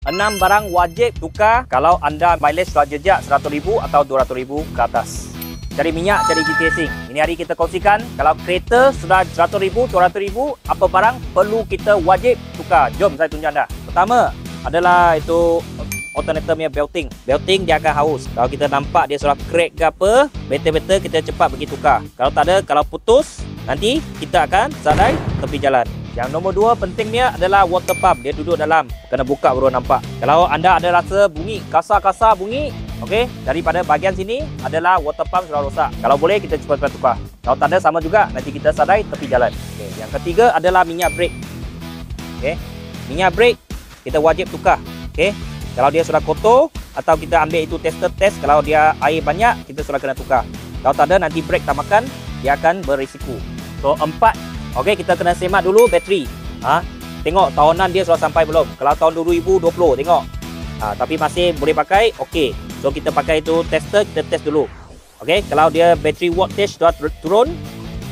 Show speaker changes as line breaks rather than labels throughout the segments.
6 barang wajib tukar kalau anda mileage sudah jejak 100,000 atau 200,000 ke atas. Cari minyak, cari GT Racing. Ini hari kita kongsikan kalau kereta sudah 100,000, 200,000, apa barang perlu kita wajib tukar. Jom saya tunjuk anda. Pertama adalah itu alternator punya belting. Belting dia akan haus. Kalau kita nampak dia sudah crack ke apa, betul-betul kita cepat pergi tukar. Kalau tak ada, kalau putus, nanti kita akan sadai tepi jalan. Yang nombor 2 pentingnya adalah water pump. Dia duduk dalam, kena buka baru nampak. Kalau anda ada rasa bunyi, kasar-kasar bunyi, okey, daripada bahagian sini adalah water pump sudah rosak. Kalau boleh kita cepat-cepat tukar. Kalau tak ada, sama juga, nanti kita sadai tepi jalan. Okay. Yang ketiga adalah minyak brake. Okay. Minyak brake kita wajib tukar. Okay. Kalau dia sudah kotor atau kita ambil itu tester test, kalau dia air banyak, kita sudah kena tukar. Kalau tak ada, nanti brake tak makan, dia akan berisiko. So 4, okey, kita kena semak dulu bateri. Tengok tahunan dia sudah sampai belum. Kalau tahun 2020, tengok. Tapi masih boleh pakai, okey. So kita pakai itu tester, kita test dulu. Okey, kalau dia battery wattage sudah turun,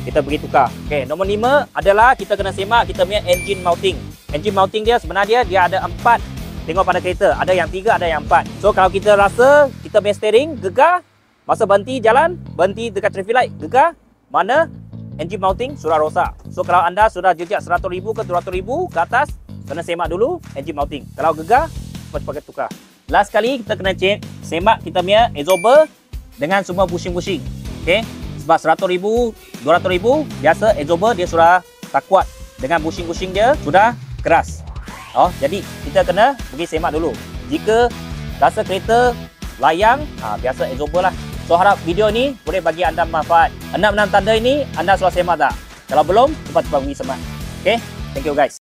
kita pergi tukar. Okey, nombor 5 adalah kita kena semak kita punya engine mounting. Engine mounting dia sebenarnya dia ada 4. Tengok pada kereta, ada yang 3, ada yang 4. So kalau kita rasa kita punya steering gegar, masa berhenti jalan, berhenti dekat traffic light, gegar, mana engine mounting sudah rosak. So kalau anda sudah jejak 100,000 ke 200,000 ke atas, kena semak dulu engine mounting. Kalau gegar, cepat-cepat tukar. Last kali kita kena semak kita punya absorber dengan semua bushing-bushing. Okay? Sebab 100,000, 200,000, biasa absorber dia sudah tak kuat. Dengan bushing-bushing dia sudah keras. Jadi kita kena pergi semak dulu. Jika rasa kereta layang, biasa absorber lah. So harap video ni boleh bagi anda manfaat. 6 tanda ini anda sudah semak tak? Kalau belum, cepat-cepat pergi semak. Okay? Thank you guys.